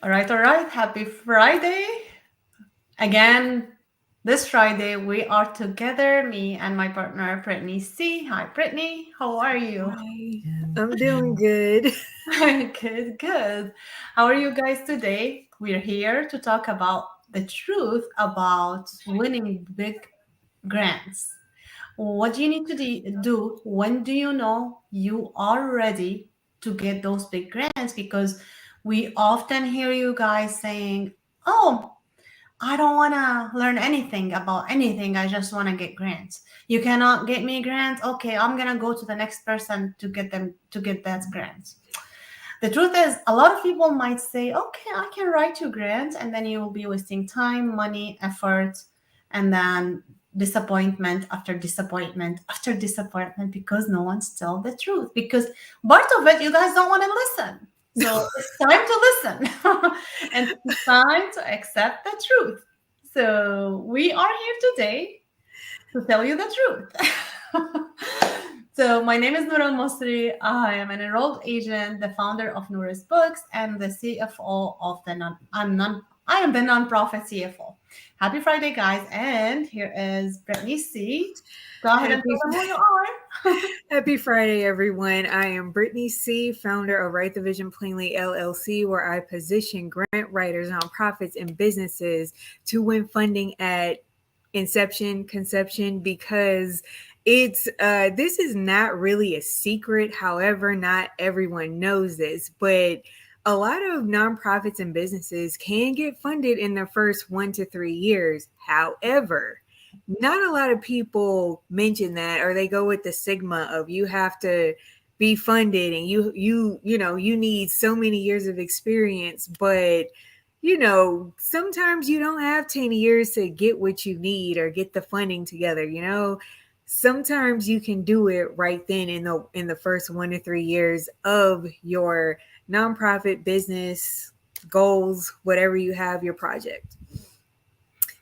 All right. Happy Friday. Again, this Friday we are together, me and my partner, Brittany C. Hi, Brittany. How are you? Hi, I'm doing good. Good. How are you guys today? We're here to talk about the truth about winning big grants. What do you need to do? When do you know you are ready to get those big grants? Because we often hear you guys saying, "Oh, I don't want to learn anything about anything. I just want to get grants. You cannot get me grants. Okay, I'm going to go to the next person to get them to get that grants." The truth is, a lot of people might say, "Okay, I can write you grants," and then you will be wasting time, money, effort, and then disappointment after disappointment after disappointment because no one's tell the truth. Because part of it, you guys don't want to listen. So it's time to listen and it's time to accept the truth. So we are here today to tell you the truth. So my name is Noura Mosri. I am an enrolled agent, the founder of Noura's Books, and the CFO of the I am the nonprofit CFO. Happy Friday, guys! And here is Brittany C. Go ahead and Happy tell them who you are. Happy Friday, everyone. I am Brittany C., founder of Write the Vision Plainly LLC, where I position grant writers, nonprofits, and businesses to win funding at inception, conception, because it's this is not really a secret. However, not everyone knows this, but a lot of nonprofits and businesses can get funded in the first 1 to 3 years. However, not a lot of people mention that, or they go with the stigma of you have to be funded and you need so many years of experience. But sometimes you don't have 10 years to get what you need or get the funding together. Sometimes you can do it right then in the first 1 to 3 years of your nonprofit business goals, whatever you have your project.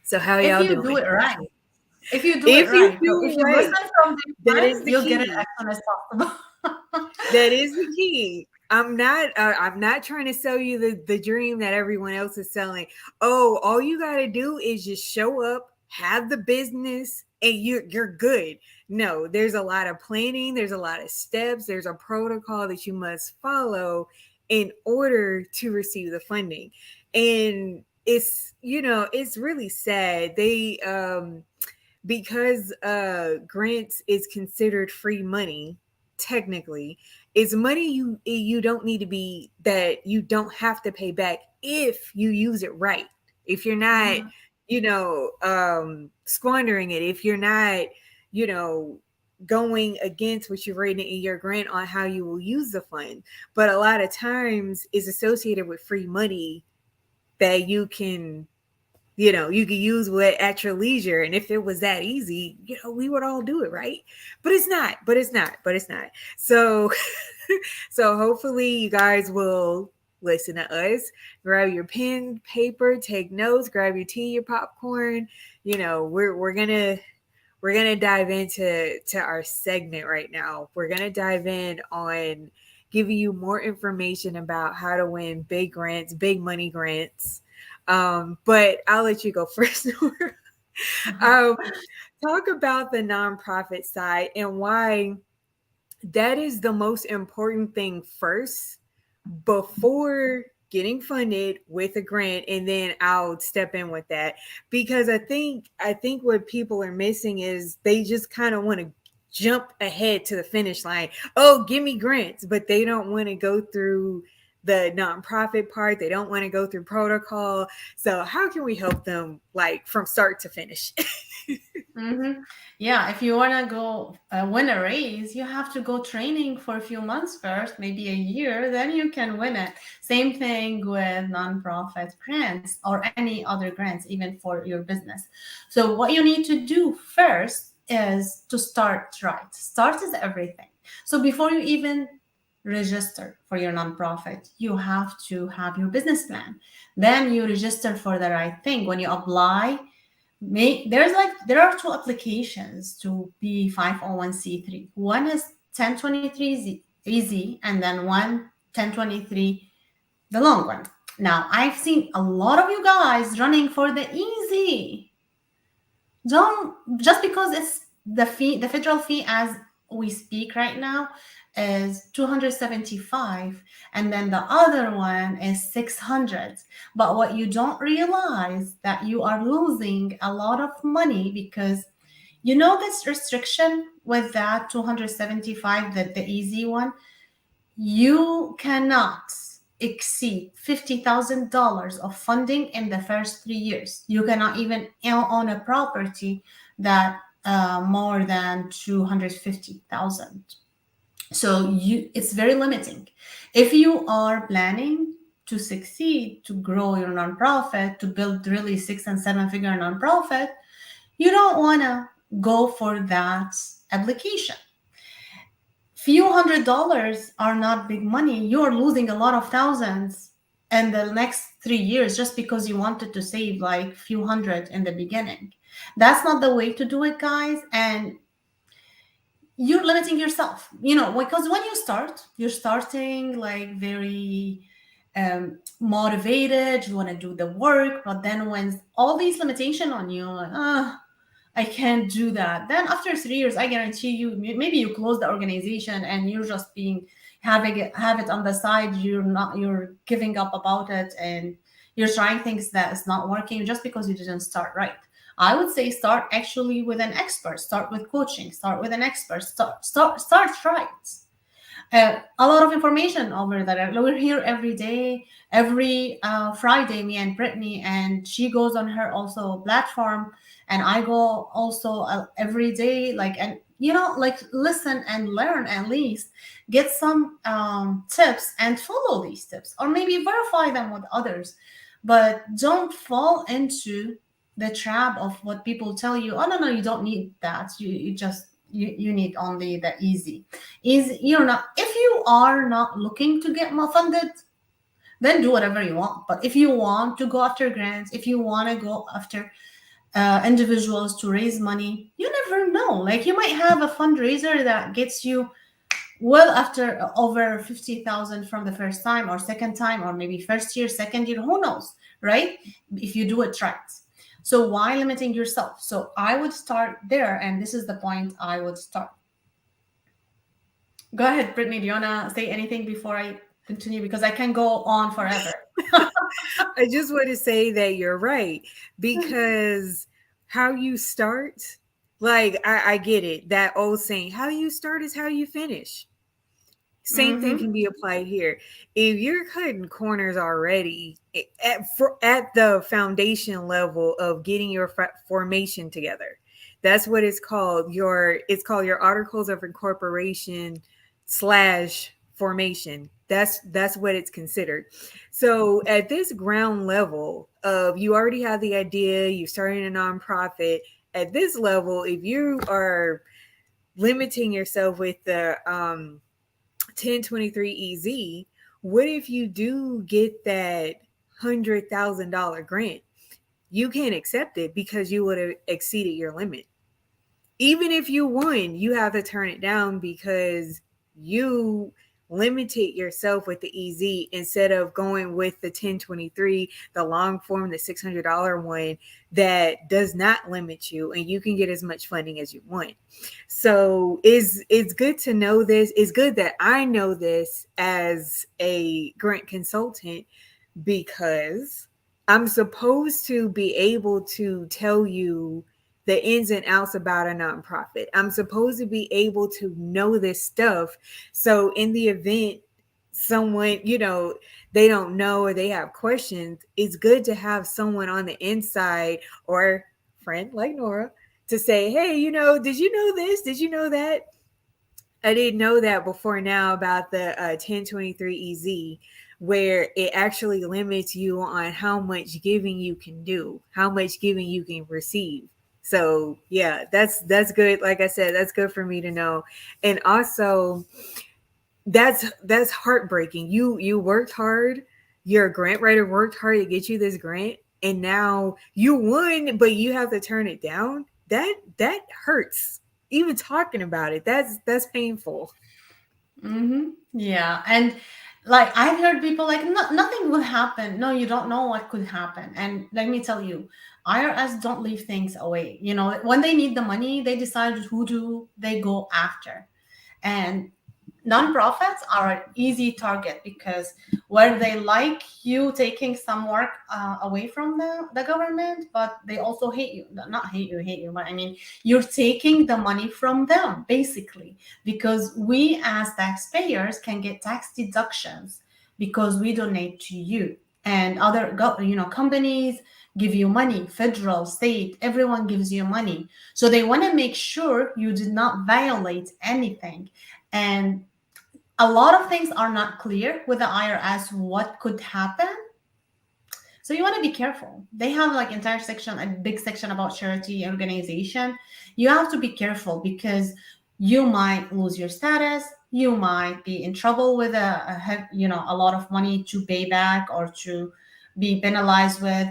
So how If y'all you do doing? it right. If you do it If you right. So do if it you listen right, from day that one, is the you'll get it as key. soon as possible. That is the key. I'm not trying to sell you the dream that everyone else is selling. Oh, all you got to do is just show up, have the business, and you're good. No, there's a lot of planning, there's a lot of steps, there's a protocol that you must follow in order to receive the funding. And it's really sad. They because grants is considered free money technically. It's money you don't need to be that you don't have to pay back if you use it right. If you're not Mhm. squandering it, if you're not you know going against what you've written in your grant on how you will use the fund. But a lot of times is associated with free money that you can use at your leisure. And if it was that easy, we would all do it, right? But it's not. So so hopefully you guys will listen to us, grab your pen, paper, take notes, grab your tea, your popcorn. We're gonna dive into our segment right now. We're gonna dive in on giving you more information about how to win big grants, big money grants. But I'll let you go first. um, Talk about the nonprofit side and why that is the most important thing first before getting funded with a grant, and then I'll step in with that. Because I think what people are missing is they just kind of want to jump ahead to the finish line. Oh, give me grants, but they don't want to go through the nonprofit part. They don't want to go through protocol. So how can we help them, like, from start to finish? Mm-hmm. Yeah, if you want to go win a raise, you have to go training for a few months first, maybe a year, then you can win it. Same thing with nonprofit grants or any other grants, even for your business. So, what you need to do first is to start right. Start is everything. So, before you even register for your nonprofit, you have to have your business plan. Then you register for the right thing. When you apply, there are two applications to be 501c3. One is 1023 easy, and then one 1023, the long one. Now, I've seen a lot of you guys running for the easy. Don't, just because it's the fee, the federal fee as we speak right now is 275, and then the other one is 600. But what you don't realize that you are losing a lot of money, because you know this restriction with that 275, the easy one, you cannot exceed $50,000 of funding in the first 3 years. You cannot even own a property that more than 250,000. So it's very limiting. If you are planning to succeed, to grow your nonprofit, to build really 6 and 7 figure nonprofit, you don't want to go for that application. Few $100s are not big money. You're losing a lot of thousands in the next 3 years just because you wanted to save like few hundred in the beginning. That's not the way to do it, guys. And you're limiting yourself, because when you start, you're starting like very motivated, you want to do the work, but then when all these limitation on you, like, I can't do that. Then after 3 years, I guarantee you, maybe you close the organization and you're just being have it on the side. You're giving up about it, and you're trying things that is not working just because you didn't start right. I would say start actually with an expert. Start with coaching. Start with an expert. Start right. A lot of information over there. We're here every day, every Friday, me and Brittany, and she goes on her also platform, and I go also every day, like, and like listen and learn, at least get some tips and follow these tips, or maybe verify them with others, but don't fall into the trap of what people tell you. Oh, no, no, you don't need that. You just you need only the easy. Is you're not, if you are not looking to get more funded, then do whatever you want. But if you want to go after grants, if you want to go after individuals to raise money, you never know. Like, you might have a fundraiser that gets you well after over 50,000 from the first time or second time, or maybe first year, second year, who knows, right? If you do it right. So why limiting yourself? So I would start there, and this is the point I would start. Go ahead, Brittany. Do you wanna say anything before I continue? Because I can go on forever. I just want to say that you're right, because how you start, like, I get it. That old saying, how you start is how you finish. Same thing Mm-hmm. can be applied here. If you're cutting corners already at the foundation level of getting your formation together, that's what it's called. It's called your articles of incorporation / formation. That's what it's considered. So at this ground level of, you already have the idea, you're starting a nonprofit. At this level, if you are limiting yourself with the 1023 EZ, what if you do get that $100,000 grant? You can't accept it because you would have exceeded your limit. Even if you won, you have to turn it down because you limited yourself with the EZ instead of going with the 1023, the long form, the $600 one that does not limit you, and you can get as much funding as you want. So it's good to know this. It's good that I know this as a grant consultant, because I'm supposed to be able to tell you the ins and outs about a nonprofit. I'm supposed to be able to know this stuff. So in the event someone, they don't know or they have questions, it's good to have someone on the inside or friend like Nora to say, hey, did you know this? Did you know that? I didn't know that before now about the 1023 EZ, where it actually limits you on how much giving you can do, how much giving you can receive. So yeah, that's good. Like I said, that's good for me to know. And also, that's heartbreaking. You worked hard, your grant writer worked hard to get you this grant, and now you won, but you have to turn it down. That hurts. Even talking about it, that's painful. Mm-hmm. Yeah. And Like I've heard people like, no, nothing will happen. No, you don't know what could happen. And let me tell you, IRS don't leave things away. You know, when they need the money, they decide who do they go after. And nonprofits are an easy target because where they like you taking some work away from the government, but they also hate you. Not hate you, but I mean, you're taking the money from them basically, because we as taxpayers can get tax deductions because we donate to you. And other companies give you money, federal, state, everyone gives you money. So they want to make sure you did not violate anything. And a lot of things are not clear with the IRS what could happen. So you want to be careful. They have like entire section, a big section about charity organization. You have to be careful because you might lose your status. You might be in trouble with a lot of money to pay back or to be penalized with,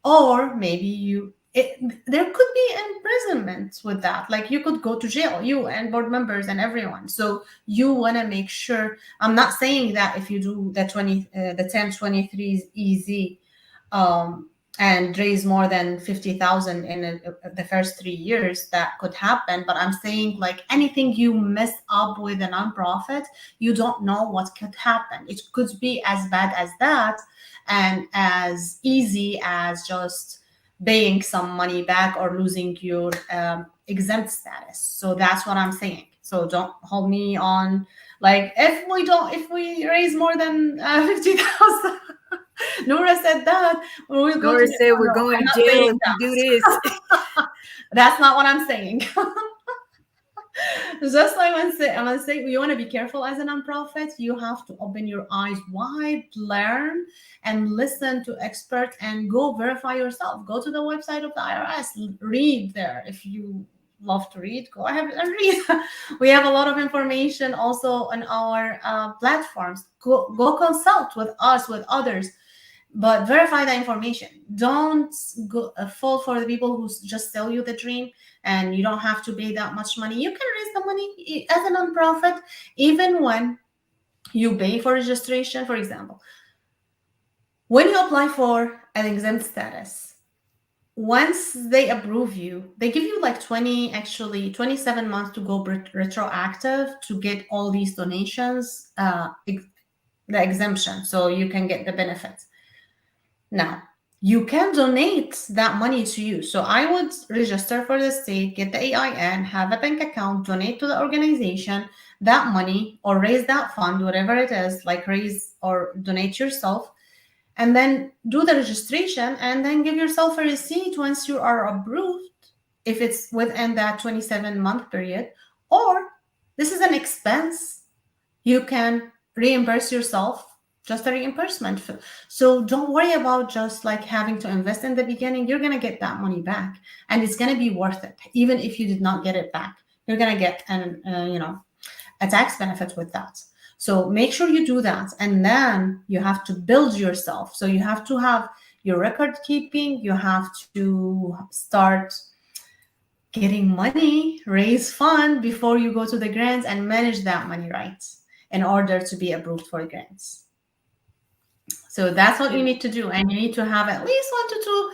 or maybe there could be imprisonment with that. Like you could go to jail, you and board members and everyone. So you want to make sure. I'm not saying that if you do the 1023 is easy, and raise more than 50,000 in the first 3 years, that could happen. But I'm saying like anything you mess up with a nonprofit, you don't know what could happen. It could be as bad as that and as easy as just paying some money back or losing your exempt status. So that's what I'm saying. So don't hold me on like if we raise more than 50,000. Nora said that we'll go to Nora jail. said we're No, going I'm to not jail saying if we do this. that. That's not what I'm saying. Just like I'm gonna say, you want to be careful as a nonprofit. You have to open your eyes wide, learn and listen to experts, and go verify yourself. Go to the website of the IRS, read there. If you love to read, go ahead and read. We have a lot of information also on our platforms. Go consult with us, with others, but verify the information. Don't go fall for the people who just sell you the dream, and you don't have to pay that much money. You can raise the money as a nonprofit even when you pay for registration. For example, when you apply for an exempt status, once they approve you, they give you like 27 months to go retroactive to get all these donations, the exemption, so you can get the benefits. Now, you can donate that money to you. So I would register for the state, get the AIN, have a bank account, donate to the organization that money, or raise that fund, whatever it is, like raise or donate yourself, and then do the registration and then give yourself a receipt once you are approved, if it's within that 27-month period. Or this is an expense, you can reimburse yourself, just a reimbursement. So don't worry about just like having to invest in the beginning. You're going to get that money back, and it's going to be worth it. Even if you did not get it back, you're going to get a tax benefit with that. So make sure you do that, and then you have to build yourself. So you have to have your record keeping, you have to start getting money, raise fund before you go to the grants, and manage that money right in order to be approved for grants. So that's what you need to do, and you need to have at least 1 to 2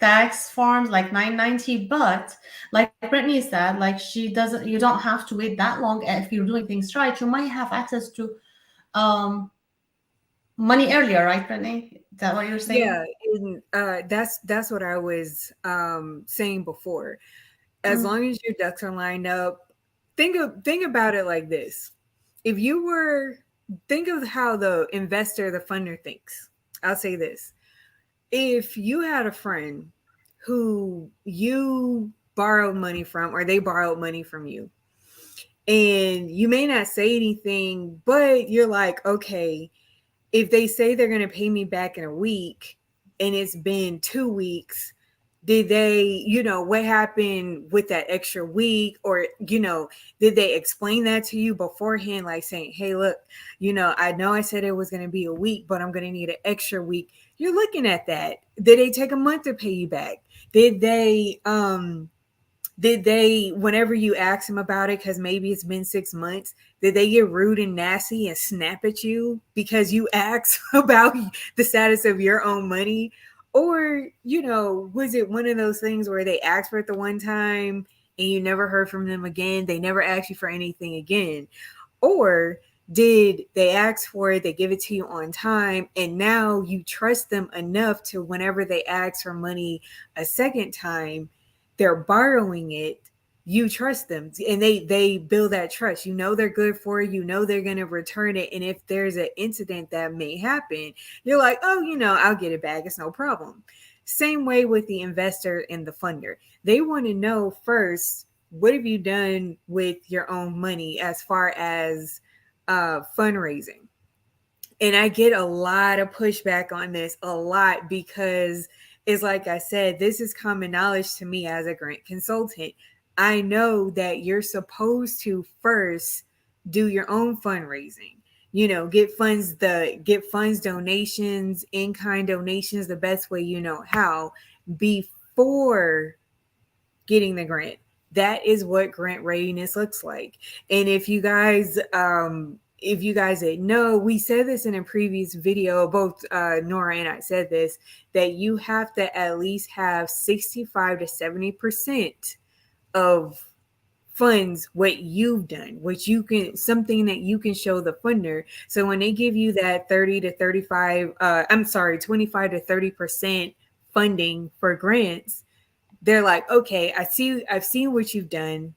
tax forms, like 990. But like Brittany said, like she doesn't, you don't have to wait that long. If you're doing things right, you might have access to um, money earlier, right, Brittany? Is that what you're saying? Yeah, and that's what I was saying before. As Mm, long as your ducks are lined up, think about it like this. If you were think of how the investor, the funder thinks. I'll say this. If you had a friend who you borrowed money from, or they borrowed money from you, and you may not say anything, but you're like, okay, if they say they're going to pay me back in a week and it's been 2 weeks, did they, what happened with that extra week? Or, did they explain that to you beforehand, like saying, hey, look, I know I said it was going to be a week, but I'm going to need an extra week. You're looking at that. Did they take a month to pay you back? Did they Did they, whenever you ask them about it, because maybe it's been 6 months, did they get rude and nasty and snap at you because you asked about the status of your own money? Or, was it one of those things where they asked for it the one time and you never heard from them again? They never asked you for anything again. Or did they ask for it, they give it to you on time, and now you trust them enough to whenever they ask for money a second time, they're borrowing it, you trust them, and they build that trust. They're good for you, they're going to return it, and if there's an incident that may happen, you're like, oh, I'll get it back, it's no problem. Same way with the investor and the funder. They want to know first, what have you done with your own money as far as fundraising? And I get a lot of pushback on this, a lot, because it's like I said, this is common knowledge to me as a grant consultant. I know that you're supposed to first do your own fundraising. Get funds, donations, in-kind donations, the best way you know how, before getting the grant. That is what grant readiness looks like. And if you guys didn't know, we said this in a previous video, both Nora and I said this, that you have to at least have 65 to 70% of funds what you've done, something that you can show the funder. So when they give you that 25 to 30% funding for grants, they're like, okay, I've seen what you've done.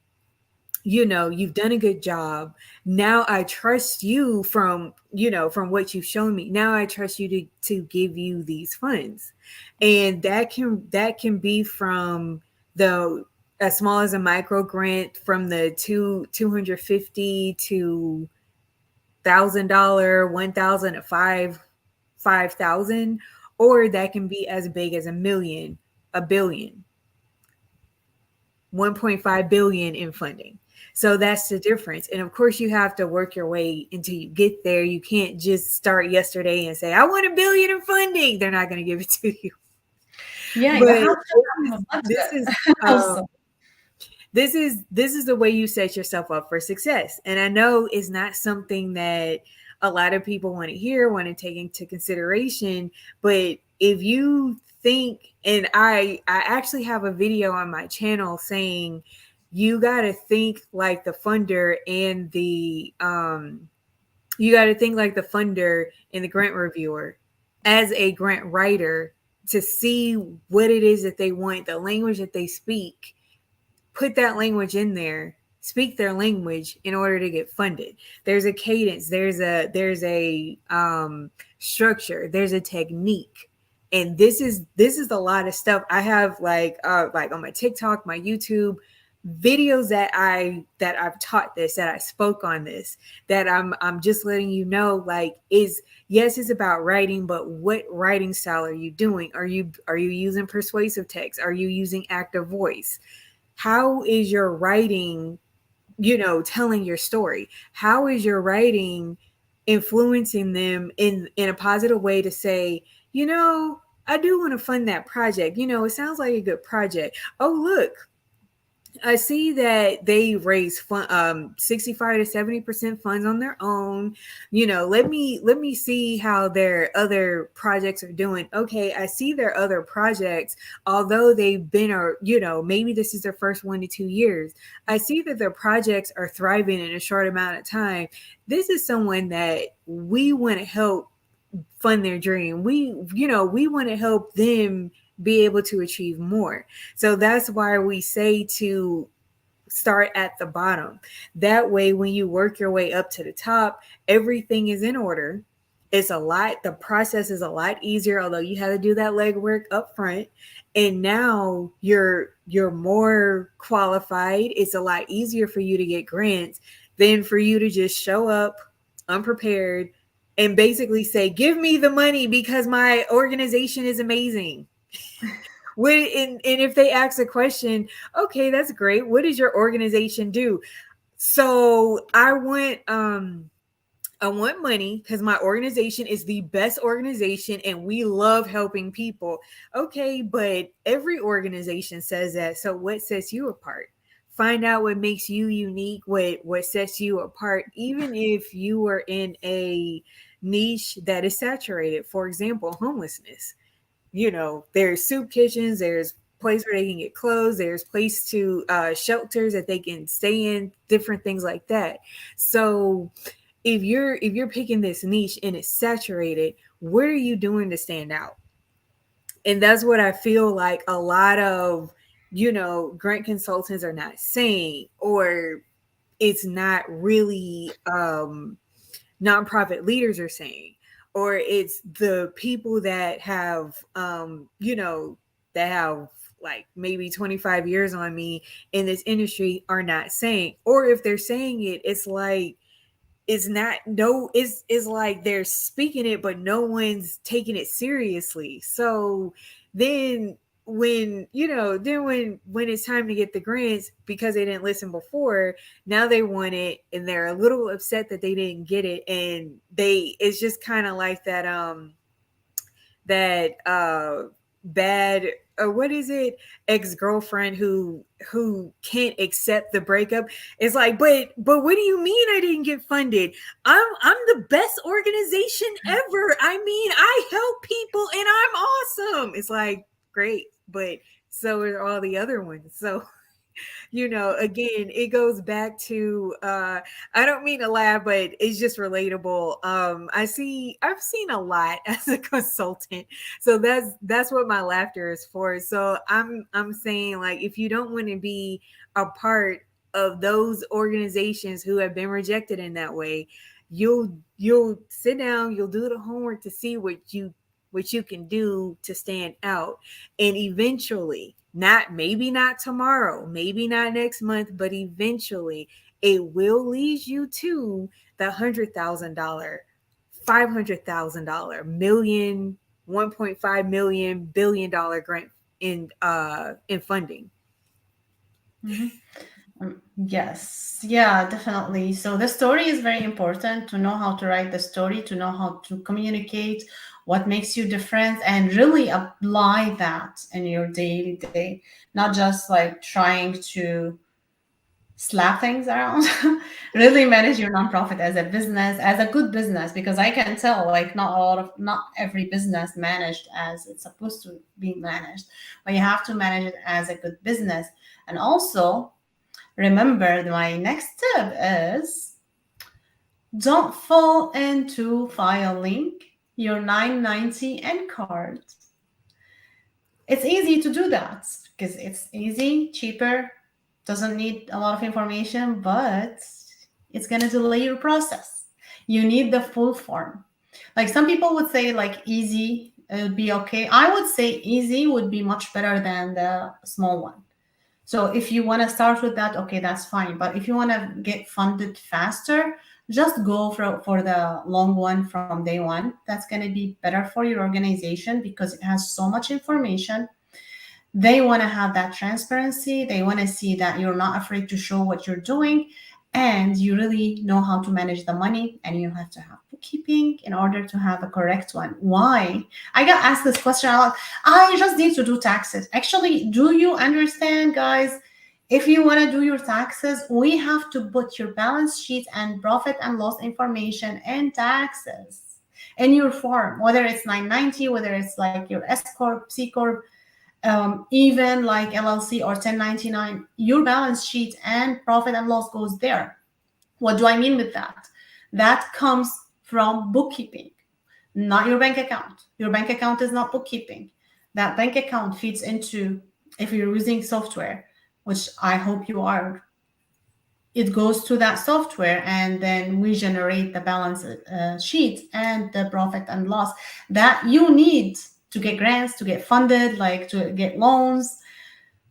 You've done a good job. Now I trust you from what you've shown me. Now I trust you to give you these funds. And that can be from the as small as a micro grant, from the $250 to $1,000, 1,000 to 5,000, or that can be as big as a million, a billion, 1.5 billion in funding. So that's the difference. And of course, you have to work your way until you get there. You can't just start yesterday and say, I want $1 billion in funding. They're not going to give it to you. Yeah, you But have to have a this is budget also. this is the way you set yourself up for success. And I know it's not something that a lot of people want to hear, want to take into consideration. But if you think, and I actually have a video on my channel saying, you got to think like the funder and the grant reviewer as a grant writer, to see what it is that they want, the language that they speak, put that language in there, speak their language in order to get funded. There's a cadence, there's a structure, there's a technique. And this is a lot of stuff. I have like on my TikTok, my YouTube videos that I've taught this, that I spoke on this, that I'm just letting you know, like, yes, it's about writing, but what writing style are you doing? Are you using persuasive text? Are you using active voice? How is your writing, telling your story? How is your writing influencing them in a positive way to say, I do want to fund that project. It sounds like a good project. Oh, look, I see that they raise 65 to 70% funds on their own. Let me see how their other projects are doing. Okay, I see their other projects, although they've been, or maybe this is their first 1 to 2 years. I see that their projects are thriving in a short amount of time. This is someone that we want to help fund their dream. We want to help them be able to achieve more. So that's why we say to start at the bottom. That way, when you work your way up to the top, everything is in order. The process is a lot easier, although you had to do that legwork up front. And now you're more qualified. It's a lot easier for you to get grants than for you to just show up unprepared and basically say, give me the money because my organization is amazing. And if they ask a question, okay, that's great. What does your organization do? So I want I want money because my organization is the best organization and we love helping people. Okay, but every organization says that. So what sets you apart? Find out what makes you unique, what sets you apart, even if you are in a niche that is saturated. For example, homelessness. There's soup kitchens, there's place where they can get clothes, there's place to shelters that they can stay in, different things like that. So if you're picking this niche and it's saturated, what are you doing to stand out? And that's what I feel like a lot of grant consultants are not saying, or it's not really nonprofit leaders are saying, or it's the people that have that have like maybe 25 years on me in this industry are not saying. Or if they're saying it, it's like it's not no it's like they're speaking it but no one's taking it seriously. So then when it's time to get the grants, because they didn't listen before, now they want it and they're a little upset that they didn't get it. And it's just kind of like that bad, what is it, ex-girlfriend who can't accept the breakup. It's like, but what do you mean I didn't get funded? I'm the best organization ever. I mean, I help people and I'm awesome. It's like, great, but so are all the other ones. So again, it goes back to I don't mean to laugh, but it's just relatable. I've seen a lot as a consultant. So that's what my laughter is for. So I'm saying, like, if you don't want to be a part of those organizations who have been rejected in that way, you'll sit down, you'll do the homework to see what you can do to stand out. And eventually, not tomorrow, maybe not next month, but eventually it will lead you to the $100,000, $500,000, million, 1.5 million, $1 billion grant in funding. Mhm. Yes, yeah, definitely. So the story is very important, to know how to write the story, to know how to communicate what makes you different, and really apply that in your daily day, not just like trying to slap things around. Really manage your nonprofit as a business, as a good business, because I can tell like not every business managed as it's supposed to be managed, but you have to manage it as a good business. And also remember, my next tip is don't fall into filing your 990 end card. It's easy to do that because it's easy, cheaper, doesn't need a lot of information, but it's going to delay your process. You need the full form. Like some people would say, like easy, it would be okay. I would say easy would be much better than the small one. So if you want to start with that, okay, that's fine. But if you want to get funded faster, just go for the long one from day one. That's going to be better for your organization because it has so much information. They want to have that transparency. They want to see that you're not afraid to show what you're doing and you really know how to manage the money, and you have to have bookkeeping in order to have a correct one. Why? I got asked this question a lot. I just need to do taxes. Actually, do you understand, guys? If you want to do your taxes, we have to put your balance sheet and profit and loss information and taxes in your form, whether it's 990, whether it's like your S Corp, C Corp, even like LLC or 1099, your balance sheet and profit and loss goes there. What do I mean with that? That comes from bookkeeping, not your bank account. Your bank account is not bookkeeping. That bank account feeds into, if you're using software, which I hope you are, it goes to that software and then we generate the balance sheet and the profit and loss that you need to get grants, to get funded, like to get loans.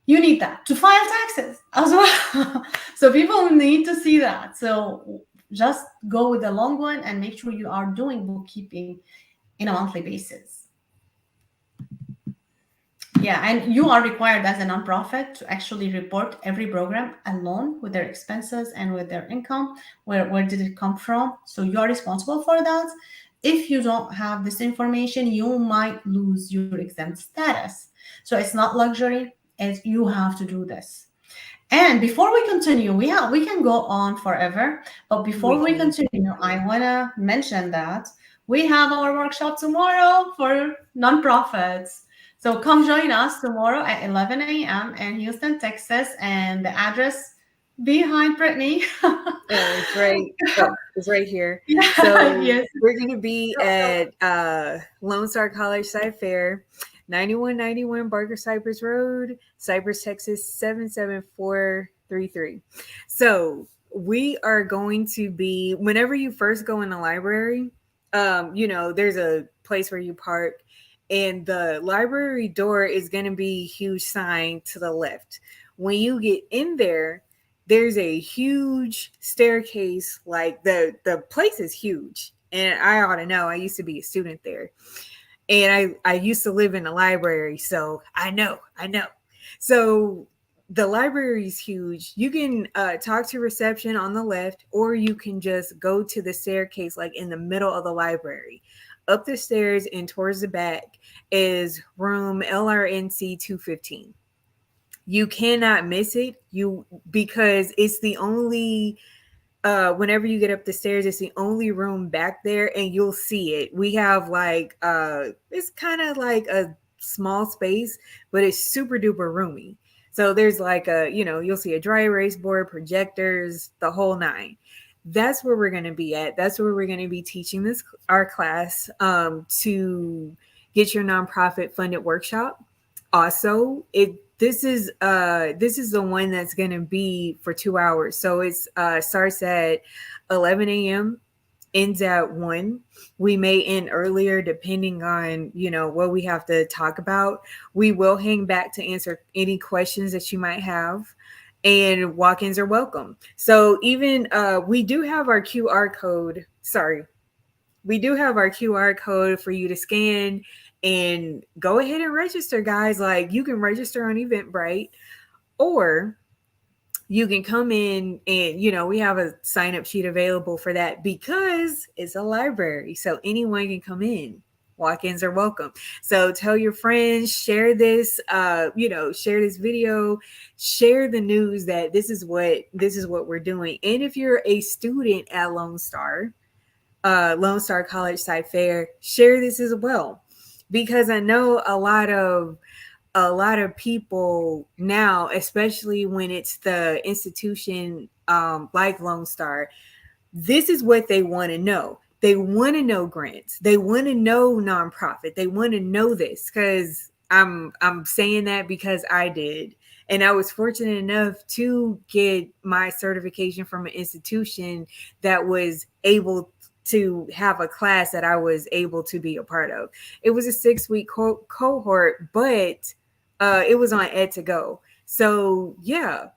You need that to file taxes as well. So people need to see that. So just go with the long one and make sure you are doing bookkeeping in a monthly basis. Yeah, and you are required as a nonprofit to actually report every program alone with their expenses and with their income. Where did it come from? So you are responsible for that. If you don't have this information, you might lose your exempt status. So it's not luxury, it's you have to do this. And before we continue, we can go on forever, but before We we can. continue, I wanna mention that we have our workshop tomorrow for nonprofits. So come join us tomorrow at 11 a.m. in Houston, Texas, and the address behind Brittany. It's right. Oh, it's right here. Yeah, So yes. we're gonna be at Lone Star College Site Fair, 9191 Barker Cypress Road, Cypress, Texas 77433. So we are going to be whenever you first go in the library, there's a place where you park, and the library door is gonna be huge sign to the left. When you get in there, there's a huge staircase. Like the place is huge, and I ought to know, I used to be a student there, and I used to live in the library, so I know. So the library is huge. You can talk to reception on the left, or you can just go to the staircase like in the middle of the library. Up the stairs and towards the back is room LRNC 215. You cannot miss it, you because it's the only whenever you get up the stairs, it's the only room back there, and you'll see it. We have like it's kind of like a small space, but it's super duper roomy. So there's like you'll see a dry erase board, projectors, the whole nine. That's where we're going to be at. That's where we're going to be teaching this our class to get your nonprofit funded workshop. Also, it this is the one that's going to be for 2 hours. So it's starts at 11 a.m., ends at 1. We may end earlier depending on what we have to talk about. We will hang back to answer any questions that you might have, and walk-ins are welcome. So even we do have our QR code. Sorry, we do have our QR code for you to scan and go ahead and register, guys. Like, you can register on Eventbrite, or you can come in and, we have a sign up sheet available for that because it's a library. So anyone can come in. Walk-ins are welcome. So tell your friends, share this, share this video, share the news that this is what we're doing. And if you're a student at Lone Star College Site Fair, share this as well, because I know a lot of people now, especially when it's the institution like Lone Star, this is what they want to know. They want to know grants. They want to know nonprofit. They want to know this, because I'm saying that because I did. And I was fortunate enough to get my certification from an institution that was able to have a class that I was able to be a part of. It was a 6-week cohort, but it was on Ed2Go. So yeah,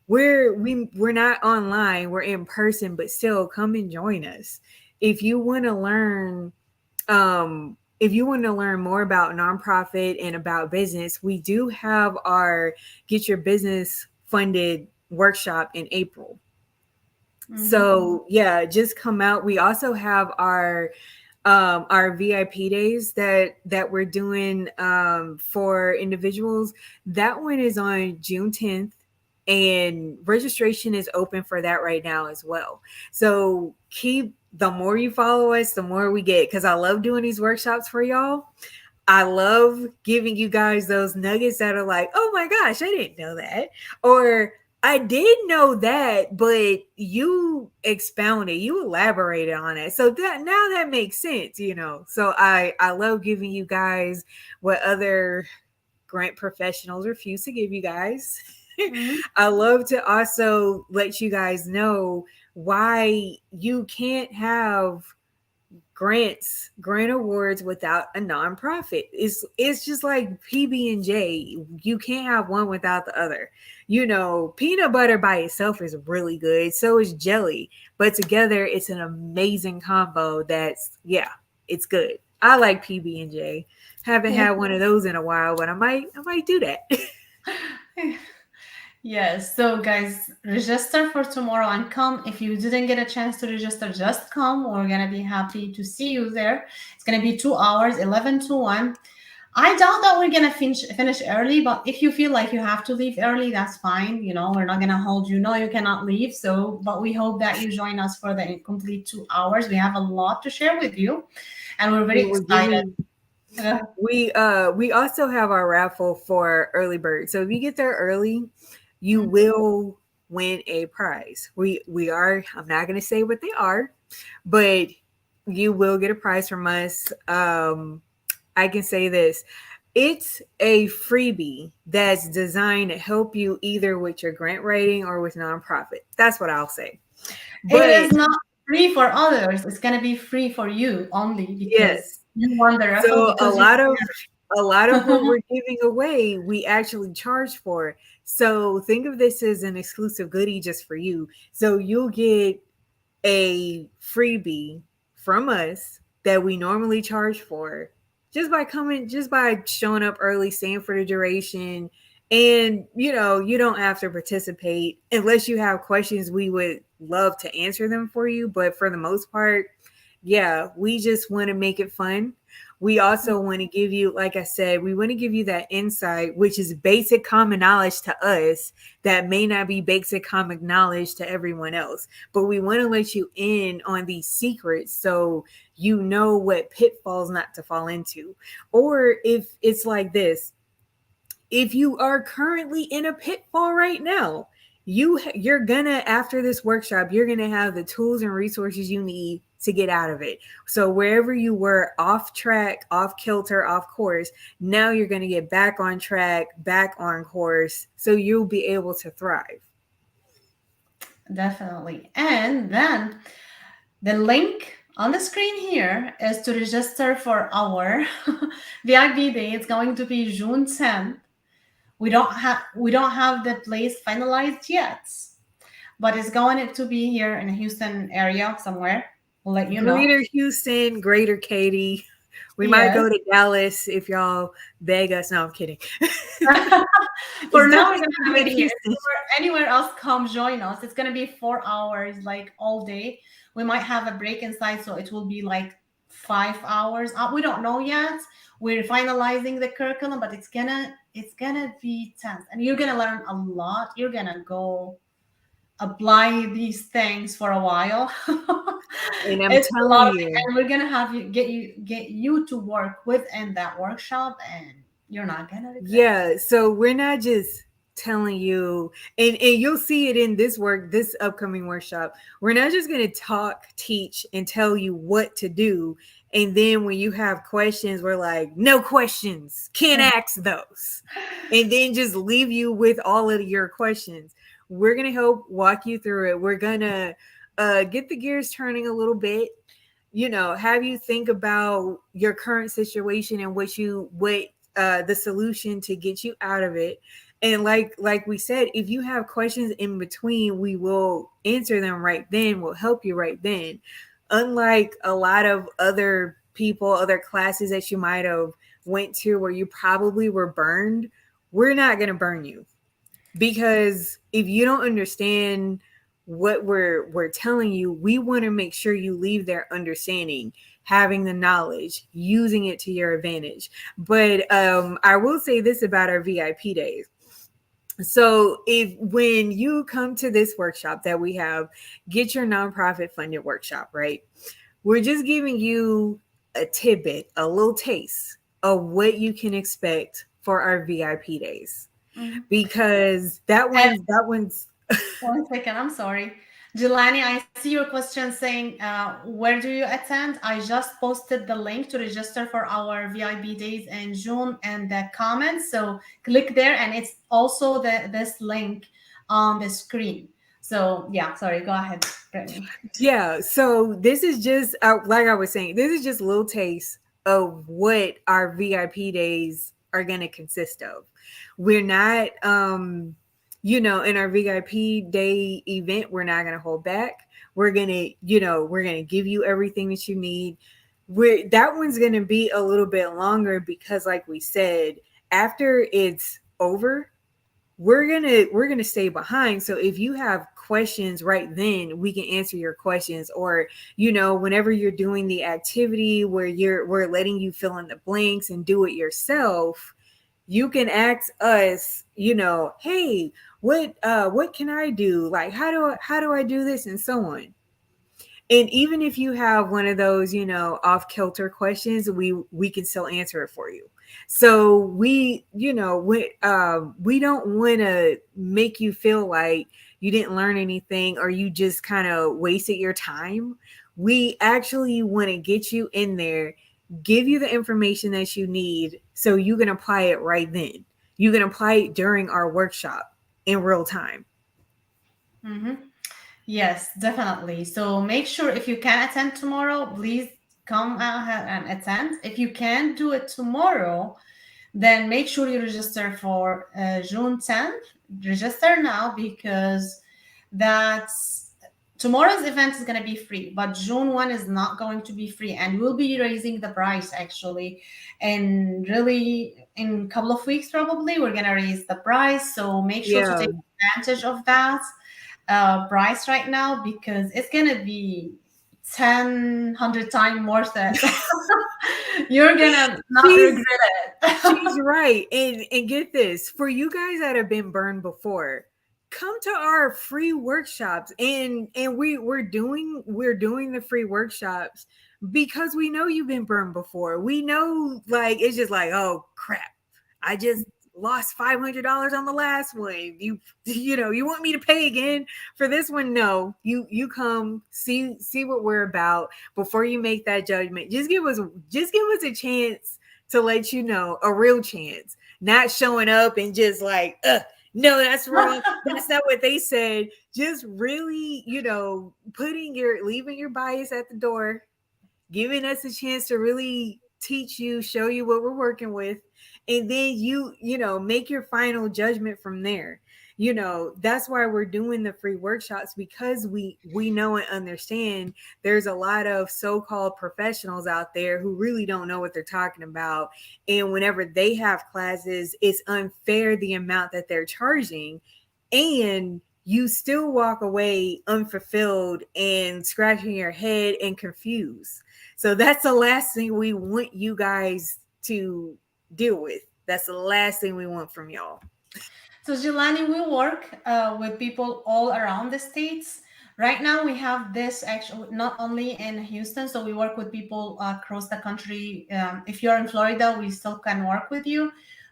we're not online, we're in person, but still come and join us. If you want to learn more about nonprofit and about business, we do have our Get Your Business Funded workshop in April. Mhm. So yeah, just come out. We also have our VIP days that we're doing for individuals. That one is on June 10th, and registration is open for that right now as well. So the more you follow us, the more we get, because I love doing these workshops for y'all. I love giving you guys those nuggets that are like, oh my gosh, I didn't know that. Or I did know that, but you expounded, you elaborated on it. So that now that makes sense. So I love giving you guys what other grant professionals refuse to give you guys. Mhm. I love to also let you guys know why you can't have grant awards without a nonprofit. It's just like PB&J. You can't have one without the other. Peanut butter by itself is really good, so is jelly, but together it's an amazing combo. It's good. I like PB&J. Haven't had one of those in a while, but I might do that. Yes, so guys, register for tomorrow and come. If you didn't get a chance to register, just come. We're gonna be happy to see you there. It's gonna be 2 hours, 11 to 1. I doubt that we're gonna finish early, but if you feel like you have to leave early, that's fine. You know, we're not gonna hold you. No, you cannot leave. So, but we hope that you join us for the complete 2 hours. We have a lot to share with you, and we're very We will give excited. you we also have our raffle for early bird. So if you get there early, you will win a prize. We are, I'm not going to say what they are, but you will get a prize from us. I can say this. It's a freebie that's designed to help you either with your grant writing or with nonprofit. That's what I'll say. It But is not free for others. It's gonna be free for you only because yes, you won the raffle so a because you. lot of a lot of what we're giving away, we actually charge for. So think of this as an exclusive goodie just for you. So you'll get a freebie from us that we normally charge for just by showing up early, staying for the duration. And you don't have to participate unless you have questions. We would love to answer them for you, but for the most part, yeah, we just want to make it fun. We also want to give you, like I said, we want to give you that insight, which is basic common knowledge to us that may not be basic common knowledge to everyone else. But we want to let you in on these secrets so you know what pitfalls not to fall into. Or if it's like this, if you are currently in a pitfall right now, you're gonna, after this workshop, you're gonna have the tools and resources you need to get out of it. So wherever you were off track, off kilter, off course, now you're gonna get back on track, back on course, so you'll be able to thrive. Definitely. And then the link on the screen here is to register for our VIP day. It's going to be June 10th. We don't have the place finalized yet, but it's going to be here in the Houston area somewhere. We'll let you know. Greater Houston, Greater Katy. We might Yes. go to Dallas if y'all beg us. No, I'm kidding. For It's now, we're definitely gonna gonna have be it in here. Houston. Anywhere else, come join us. It's gonna be 4 hours, like all day. We might have a break inside, so it will be like 5 hours. We don't know yet. We're finalizing the curriculum, but it's gonna be tense, and you're gonna learn a lot. You're gonna go apply these things for a while. And I'm It's a lot telling of things, you, and we're gonna have you to work within that workshop, and you're not gonna regret. yeah, so we're not just telling you, and you'll see it in this upcoming workshop. We're not just going to talk, teach, and tell you what to do, and then when you have questions, we're like, no questions, can't ask those, and then just leave you with all of your questions. We're going to help walk you through it. We're going to get the gears turning a little bit, have you think about your current situation and what the solution to get you out of it. And like we said, if you have questions in between, we will answer them right then. We'll help you right then. Unlike a lot of other people, other classes that you might have went to where you probably were burned, we're not going to burn you, because if you don't understand what we're telling you, we want to make sure you leave there understanding, having the knowledge, using it to your advantage. But I will say this about our VIP days. So if when you come to this workshop that we have, get your nonprofit funded workshop, right? We're just giving you a tidbit, a little taste of what you can expect for our VIP days, Mhm. because And that one's 1 second, I'm sorry. Jelani, I see your question saying, where do you attend? I just posted the link to register for our VIP days in June in the comments. So click there, and it's also this link on the screen. So yeah, sorry, go ahead, Brittany. yeah. So this is just like I was saying, this is just a little taste of what our VIP days are going to consist of. We're not, in our VIP day event, we're not going to hold back. We're going to give you everything that you need. that one's going to be a little bit longer because, like we said, after it's over, we're gonna stay behind. So if you have questions right then, we can answer your questions. Or, whenever you're doing the activity where we're letting you fill in the blanks and do it yourself, you can ask us, hey, what can I do? Like, how do I do this, and so on. And even if you have one of those, off kilter questions, we can still answer it for you. So we don't want to make you feel like you didn't learn anything or you just kind of wasted your time. We actually want to get you in there, give you the information that you need so you can apply it right then. You can apply it during our workshop in real time. Mm-hmm. Yes, definitely. So make sure if you can attend tomorrow, please come out and attend. If you can't do it tomorrow, then make sure you register for June 10th. Register now because that's tomorrow's event is going to be free, but June 1 is not going to be free, and we'll be raising the price actually. And really, in a couple of weeks, probably, we're going to raise the price. So make sure to Yeah. take advantage of that price right now because it's going to be 100 times worth it. You're going to not She's regret it. She's right. And get this, for you guys that have been burned before, come to our free workshops. And we're doing the free workshops because we know you've been burned before. We know, like, it's just like, oh crap. I just lost $500 on the last one. You want me to pay again for this one? No. You come see what we're about before you make that judgment. Just give us a chance to let you know, a real chance, not showing up and just like, no, that's wrong. That's not what they said. Just really, leaving your bias at the door, giving us a chance to really teach you, show you what we're working with, and then make your final judgment from there. That's why we're doing the free workshops, because we know and understand there's a lot of so-called professionals out there who really don't know what they're talking about, and whenever they have classes, it's unfair the amount that they're charging, and you still walk away unfulfilled and scratching your head and confused. So that's the last thing we want you guys to deal with. That's the last thing we want from y'all. So, Jelani, we work with people all around the states. Right now, we have this actually not only in Houston, so we work with people across the country. If you're in Florida, we still can work with you.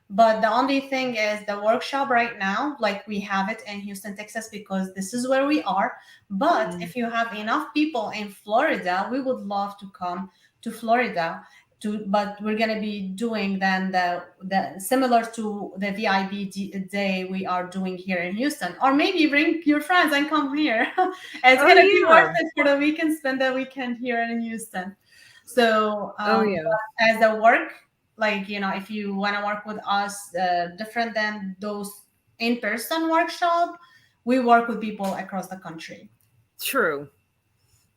But the only thing is the workshop right now, like we have it in Houston, Texas, because this is where we are. But Mm. if you have enough people in Florida, we would love to come to Florida but we're going to be doing then the similar to the day we are doing here in Houston, or maybe bring your friends and come here. It's Oh going to be worth yeah. it for the weekend, spend the weekend here in Houston. So Oh yeah. but as a work, like, if you want to work with us, different than those in-person workshop, we work with people across the country. True.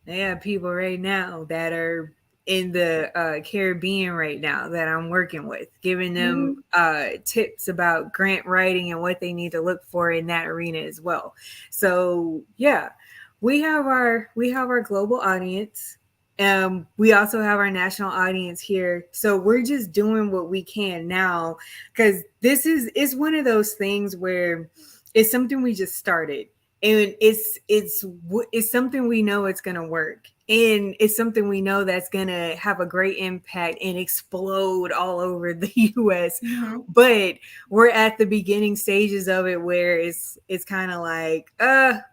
They have people right now that are in the Caribbean right now that I'm working with, giving them Mhm. tips about grant writing and what they need to look for in that arena as well. So yeah, we have our global audience. We also have our national audience here. So we're just doing what we can now, because it's one of those things where it's something we just started, and it's something we know it's going to work, and it's something we know that's going to have a great impact and explode all over the US. Mhm. But we're at the beginning stages of it, where it's kind of like,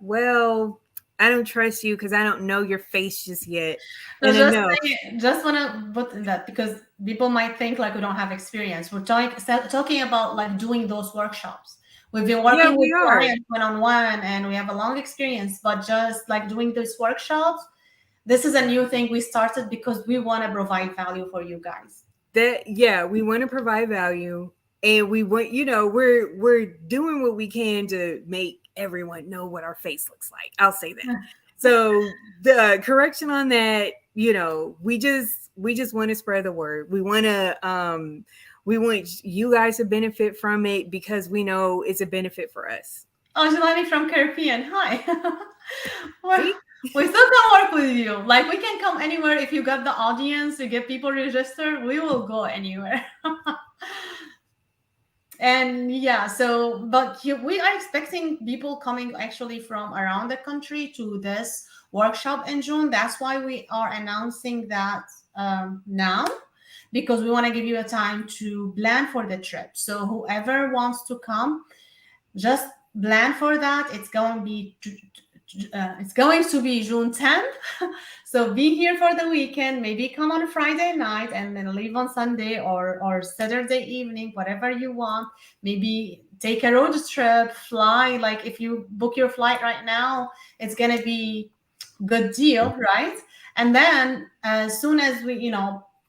well, I don't trust you because I don't know your face just yet. No, And I know. just want to put in that because people might think like we don't have experience. We're talking about like doing those workshops. We've been Yeah, working with we are. clients one on one, and we have a long experience. But just like doing these workshops, this is a new thing we started because we want to provide value for you guys. That Yeah, we want to provide value, and we want, we're doing what we can to make everyone know what our face looks like. I'll say that. So the correction on that, we just want to spread the word. We want you guys to benefit from it because we know it's a benefit for us. Oh, Jelani from Caribbean. Hi. Well, See? we still can work with you. Like we can come anywhere if you got the audience, you get people registered, we will go anywhere. And yeah, so but we are expecting people coming actually from around the country to this workshop in June. That's why we are announcing that now, because we want to give you a time to plan for the trip. So whoever wants to come, just plan for that. It's going to be June 10th. So be here for the weekend. Maybe come on a Friday night and then leave on Sunday or Saturday evening, whatever you want. Maybe take a road trip, fly. Like if you book your flight right now, it's gonna be good deal, right? And then as soon as we,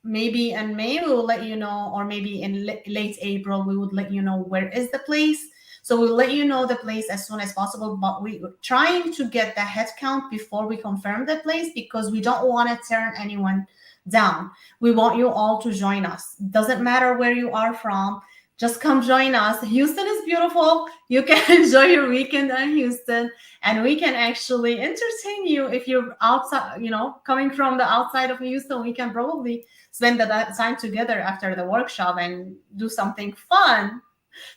maybe in May we will let you know, or maybe in late April we would let you know where is the place. So we'll let you know the place as soon as possible, but we're trying to get the head count before we confirm the place because we don't want to turn anyone down. We want you all to join us. Doesn't matter where you are from, just come join us. Houston is beautiful. You can enjoy your weekend in Houston, and we can actually entertain you. If you're outside, coming from the outside of Houston, we can probably spend the time together after the workshop and do something fun.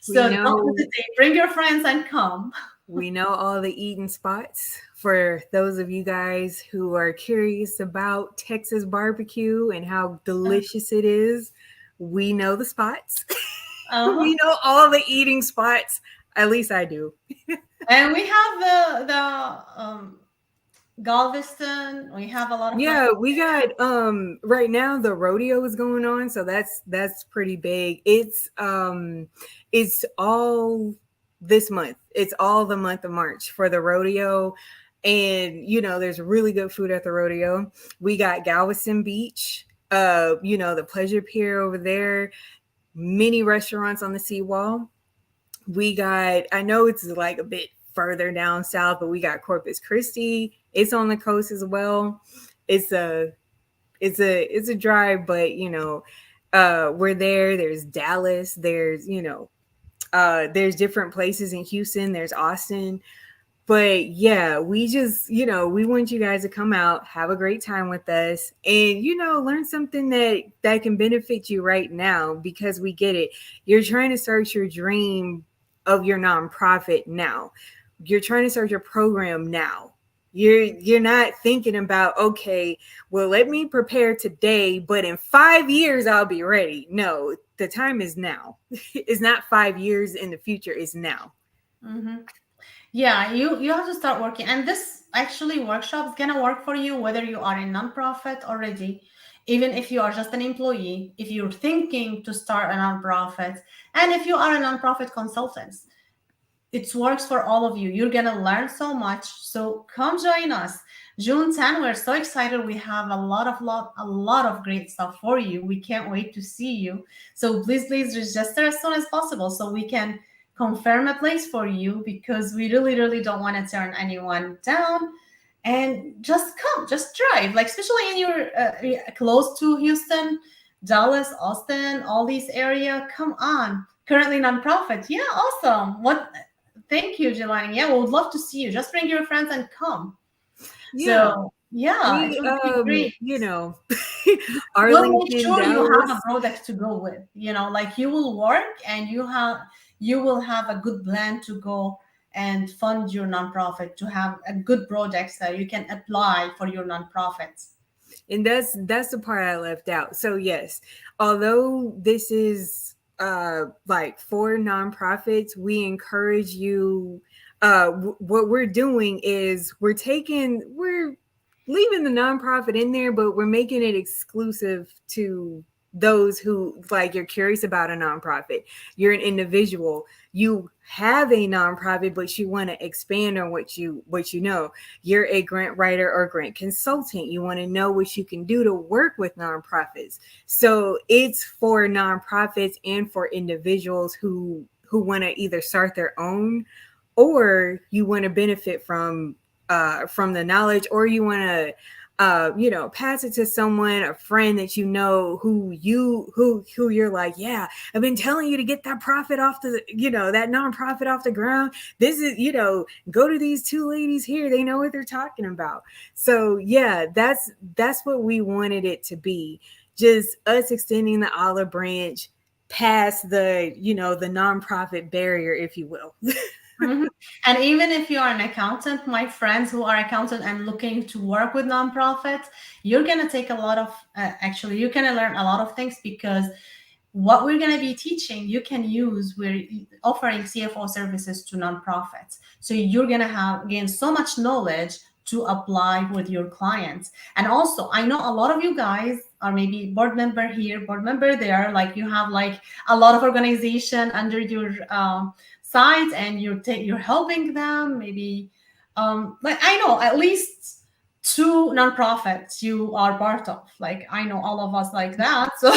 We So don't know hesitate. Bring your friends and come. we know all the eating spots for those of you guys who are curious about Texas barbecue and how delicious it is. We know the spots. Uh-huh. We know all the eating spots. At least I do. And we have the Galveston. We have a lot of Yeah, places. we got right now the rodeo is going on, so that's pretty big. It's all this month. It's all the month of March for the rodeo. And there's really good food at the rodeo. We got Galveston Beach, the pleasure pier over there, many restaurants on the seawall. We got, I know it's like a bit further down south, but we got Corpus Christi. It's on the coast as well. It's a it's a drive, but we're there. There's Dallas. There's different places in Houston. There's Austin. But yeah, we just, we want you guys to come out, have a great time with us, and learn something that can benefit you right now, because we get it. You're trying to start your dream of your nonprofit now. You're trying to start your program now. You're not thinking about, okay, well, let me prepare today, but in 5 years I'll be ready. No, the time is now. It's not 5 years in the future, it's now. Mm-hmm. Yeah, you have to start working. And this actually workshop is gonna work for you whether you are in nonprofit already, even if you are just an employee, if you're thinking to start a nonprofit, and if you are a nonprofit consultant. It works for all of you. You're gonna learn so much. So come join us. June 10, we're so excited. We have a lot of great stuff for you. We can't wait to see you. So please register as soon as possible so we can confirm a place for you, because we really don't want to turn anyone down. And just come, just drive. Like especially in your close to Houston, Dallas, Austin, all these area. Come on. Currently nonprofit. Yeah, awesome. What Thank you, Jelani. Yeah, we would love to see you. Just bring your friends and come. Yeah. So yeah, it We, would be great. We'll make Arlington, sure you have a Dallas. product to go with. Like you will work and you will have a good plan to go and fund your nonprofit, to have a good project that you can apply for your nonprofits. And that's the part I left out. So yes, although this is like for nonprofits, we encourage you. What we're doing is we're leaving the nonprofit in there, but we're making it exclusive to those who, like, you're curious about a nonprofit. You're an individual. You have a nonprofit, but you want to expand on what you know. You're a grant writer or grant consultant. You want to know what you can do to work with nonprofits. So it's for nonprofits and for individuals who want to either start their own, or you want to benefit from the knowledge, or you want to pass it to someone, a friend that you know, who you're like, yeah, I've been telling you to get that profit off the, that nonprofit off the ground. This is, go to these two ladies here. They know what they're talking about. So yeah, that's what we wanted it to be. Just us extending the olive branch past the nonprofit barrier, if you will. Mhm. And even if you are an accountant, my friends who are accountant and looking to work with nonprofits, you're gonna take a lot of actually you're gonna learn a lot of things because what we're going to be teaching you can use. We're offering CFO services to nonprofits, so you're going to have gain so much knowledge to apply with your clients. And also, I know a lot of you guys are maybe board member here, board member there, like you have like a lot of organization under your site, and you're helping them maybe like I know at least two nonprofits you are part of. Like I know all of us like that. So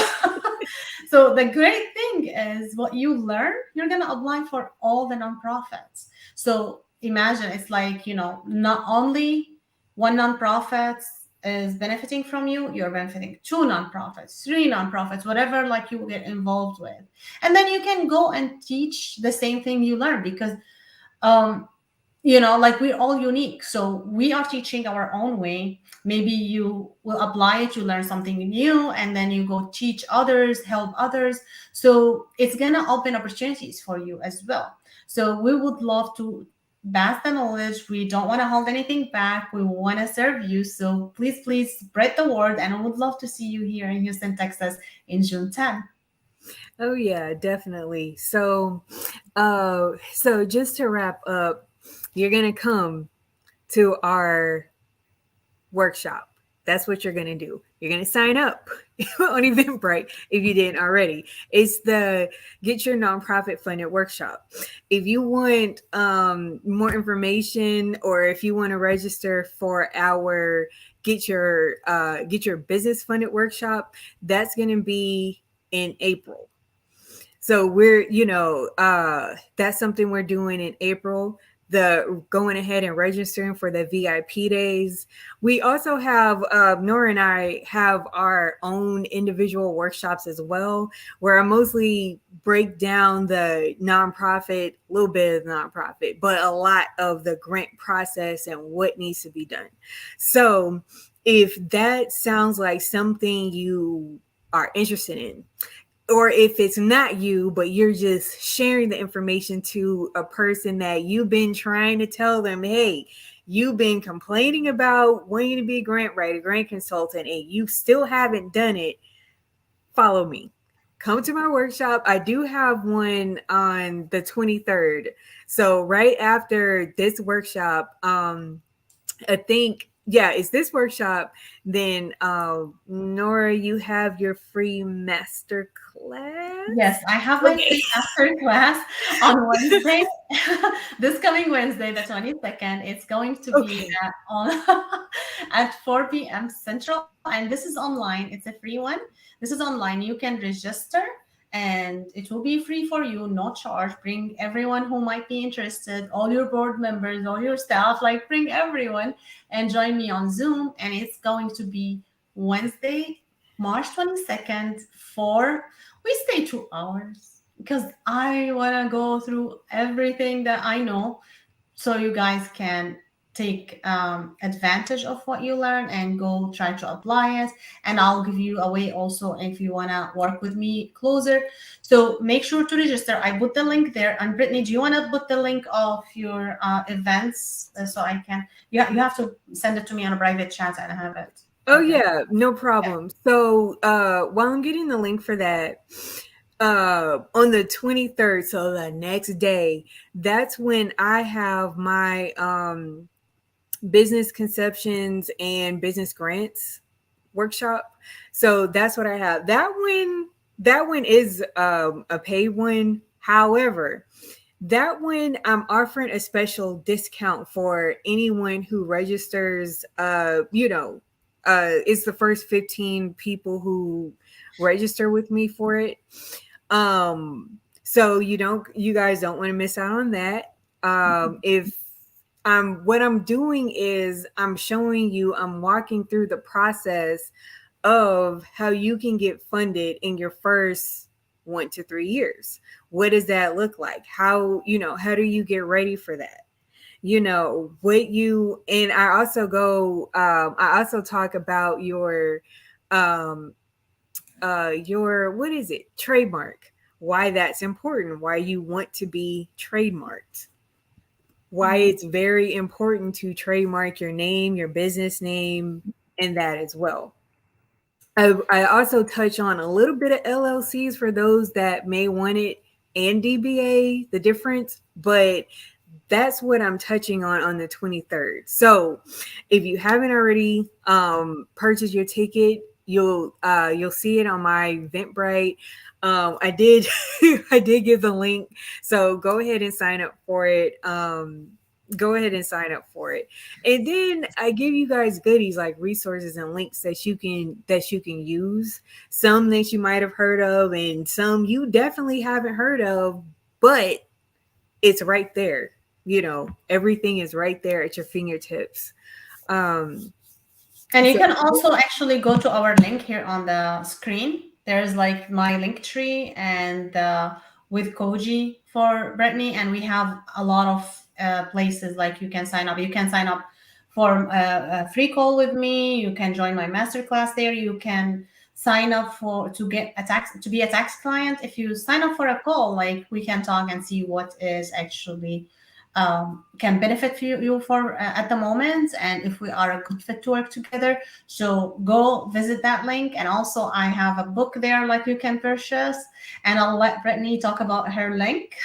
so the great thing is what you learn, you're going to apply for all the nonprofits. So imagine it's like, not only one nonprofit is benefiting from you, you're benefiting two nonprofits, three nonprofits, whatever like you get involved with. And then you can go and teach the same thing you learn because um like we're all unique, so we are teaching our own way. Maybe you will apply it, you learn something new, and then you go teach others, help others. So it's gonna open opportunities for you as well. So we would love to pass the knowledge. We don't want to hold anything back. We want to serve you. So please spread the word, and I would love to see you here in Houston, Texas in June 10th. Oh yeah, definitely. So just to wrap up, you're gonna come to our workshop. That's what you're gonna do. You're gonna sign up on Eventbrite if you didn't already. It's the Get Your Nonprofit Funded Workshop. If you want more information, or if you want to register for our Get Your Business Funded Workshop, that's gonna be in April. So that's something we're doing in April. The going ahead and registering for the VIP days. We also have Nora and I have our own individual workshops as well, where I mostly break down the nonprofit, a little bit of the nonprofit, but a lot of the grant process and what needs to be done. So if that sounds like something you are interested in, or if it's not you, but you're just sharing the information to a person that you've been trying to tell them, hey, you've been complaining about wanting to be a grant writer, grant consultant, and you still haven't done it, follow me. Come to my workshop. I do have one on the 23rd. So right after this workshop, I think, yeah, it's this workshop. Then Nora, you have your free master class. Yes, I have my Okay. free master class on Wednesday. This coming Wednesday, the 22nd. It's going to be Okay. at 4 p.m. Central, and this is online. It's a free one. This is online. You can register, and it will be free for you, no charge. Bring everyone who might be interested, all your board members, all your staff, like bring everyone and join me on Zoom. And it's going to be Wednesday, March 22nd for we stay 2 hours because I want to go through everything that I know so you guys can take advantage of what you learn and go try to apply it. And I'll give you a way also if you want to work with me closer. So make sure to register. I put the link there. And Brittany, do you want to put the link of your events so I can? You have to send it to me on a private chat and I have it. Oh Okay. yeah, no problem. So while I'm getting the link for that, on the 23rd, so the next day, that's when I have my business conceptions and business grants workshop. So that's what I have. That one is a paid one. However, that one I'm offering a special discount for anyone who registers. It's the first 15 people who register with me for it. So you guys don't want to miss out on that. If what I'm doing is I'm showing you, I'm walking through the process of how you can get funded in your first 1 to 3 years. What does that look like? How, how do you get ready for that? What you, and I also I also talk about um, what is it? Trademark. Why that's important, why you want to be trademarked, why Mhm. it's very important to trademark your name, your business name, and that as well. I also touch on a little bit of LLCs for those that may want it, and DBA, the difference, but that's what I'm touching on the 23rd. So if you haven't already purchased your ticket, you'll see it on my Eventbrite. I did I did give the link, so go ahead and sign up for it. Go ahead and sign up for it, and then I give you guys goodies like resources and links that you can use. Some that you might have heard of, and some you definitely haven't heard of, but it's right there. Everything is right there at your fingertips. Um, And you so can also actually go to our link here on the screen. There's like my link tree and with Koji for Brittany, and we have a lot of places like you can sign up. You can sign up for a free call with me. You can join my masterclass there. You can sign up for to get a tax to be a tax client. If you sign up for a call, like we can talk and see what is actually can benefit you for at the moment, and if we are a good fit to work together. So go visit that link, and also I have a book there like you can purchase, and I'll let Brittany talk about her link.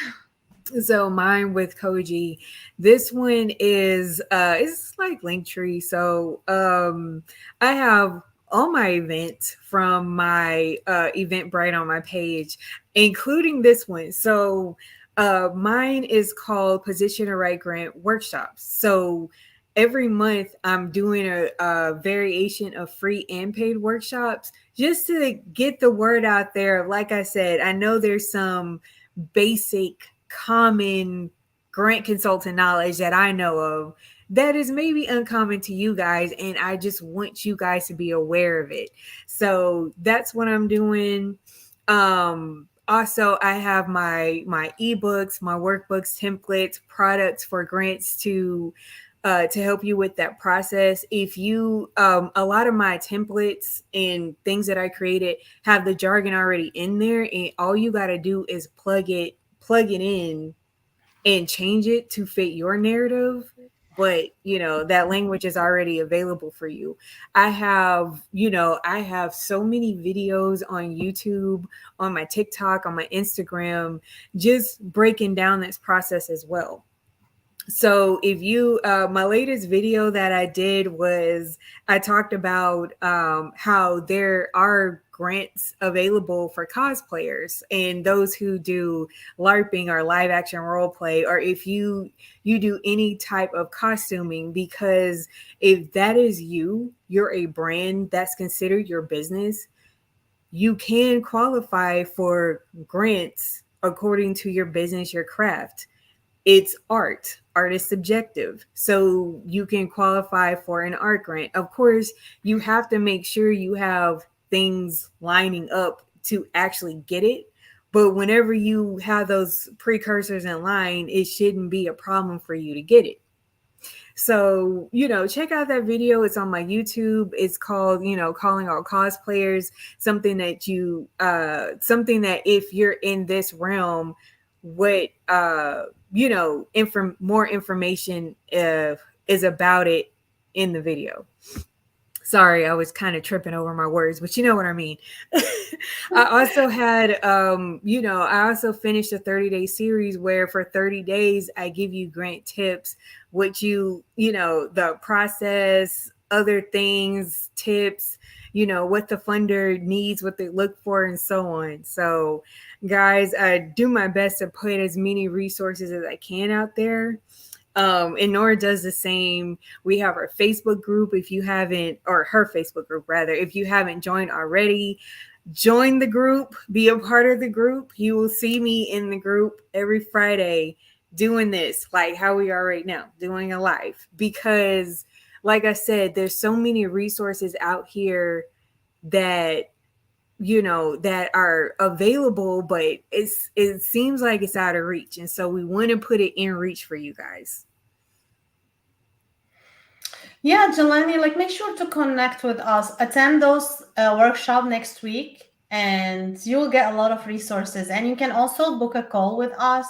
so mine with Koji, this one is it's like Linktree. So I have all my events from my Eventbrite on my page, including this one. So mine is called Position a Right Grant Workshops. So every month I'm doing a variation of free and paid workshops just to get the word out there. Like I said, I know there's some basic common grant consultant knowledge that I know of that is maybe uncommon to you guys, and I just want you guys to be aware of it. So that's what I'm doing. Also, I have my ebooks, my workbooks, templates, products for grants to help you with that process. If you a lot of my templates and things that I created have the jargon already in there, and all you got to do is plug it in and change it to fit your narrative. But that language is already available for you. I have so many videos on YouTube, on my TikTok, on my Instagram, just breaking down this process as well. So if you my latest video that I did was, I talked about how there are grants available for cosplayers and those who do larping or live action role play, or if you do any type of costuming, because if that is you're a brand that's considered your business, you can qualify for grants according to your business, your craft. It's art. Art is subjective. So you can qualify for an art grant. Of course, you have to make sure you have things lining up to actually get it. But whenever you have those precursors in line, it shouldn't be a problem for you to get it. So, check out that video. It's on my YouTube. It's called, Calling All Cosplayers. Something that if you're in this realm, what, more information is about it in the video. Sorry, I was kind of tripping over my words, but you know what I mean. I also had, I also finished a 30-day series where for 30 days I give you grant tips, which the process, other things, tips, what the funder needs, what they look for, and so on. So, guys, I do my best to put as many resources as I can out there. And Nora does the same. We have our Facebook group. If you haven't, or her Facebook group rather, if you haven't joined already, join the group, be a part of the group. You will see me in the group every Friday doing this, like how we are right now, doing a live. Because, like I said, there's so many resources out here that that are available, but it seems like it's out of reach, and so we want to put it in reach for you guys. Yeah, Jelani, like make sure to connect with us. Attend those workshop next week, and you'll get a lot of resources. And you can also book a call with us.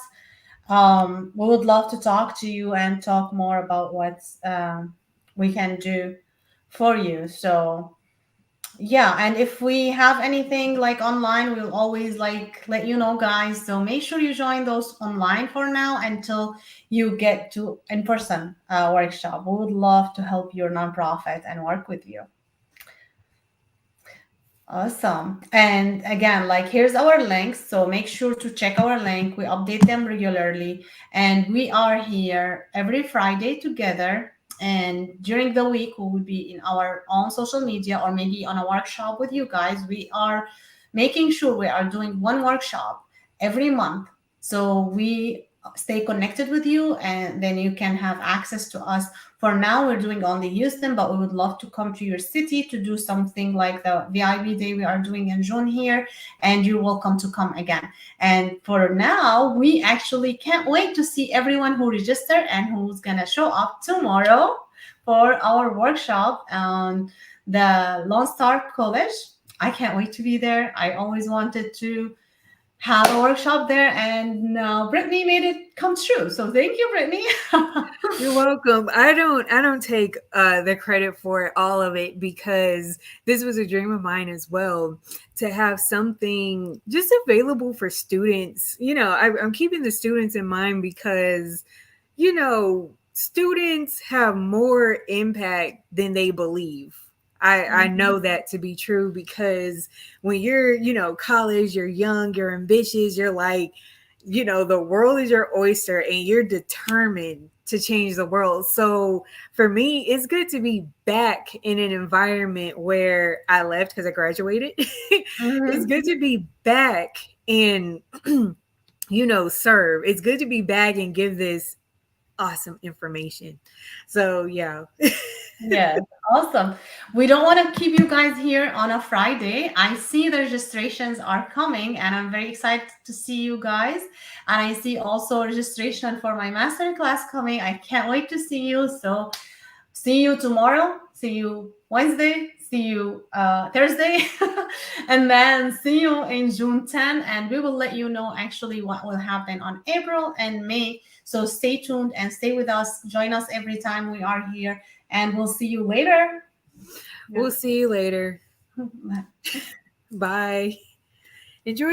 We would love to talk to you and talk more about what we can do for you. So yeah, and if we have anything like online, we'll always like let you know, guys. So make sure you join those online for now until you get to in-person workshop. We would love to help your nonprofit and work with you. Awesome. And again, like here's our links. So make sure to check our link. We update them regularly. And we are here every Friday together. And during the week, we will be in our own social media or maybe on a workshop with you guys. We are making sure we are doing one workshop every month. So we stay connected with you and then you can have access to us. For now, we're doing only Houston, but we would love to come to your city to do something like the VIB day we are doing in June here, and you're welcome to come again. And for now, we actually can't wait to see everyone who registered and who's gonna show up tomorrow for our workshop on the Lone Star College. I can't wait to be there. I always wanted to have a workshop there, and now Brittany made it come true. So thank you, Brittany. You're welcome. I don't take the credit for all of it, because this was a dream of mine as well, to have something just available for students. I'm keeping the students in mind because students have more impact than they believe. I know that to be true, because when you're, college, you're young, you're ambitious, you're like, the world is your oyster and you're determined to change the world. So for me, it's good to be back in an environment where I left because I graduated. It's good to be back and, serve. It's good to be back and give this awesome information. So yeah. Yes, awesome. We don't want to keep you guys here on a Friday. I see the registrations are coming, and I'm very excited to see you guys. And I see also registration for my master class coming. I can't wait to see you. So, see you tomorrow. See you Wednesday. See you Thursday. And then see you in June 10. And we will let you know actually what will happen on April and May. So stay tuned and stay with us. Join us every time we are here. And we'll see you later. We'll see you later. Bye. Enjoy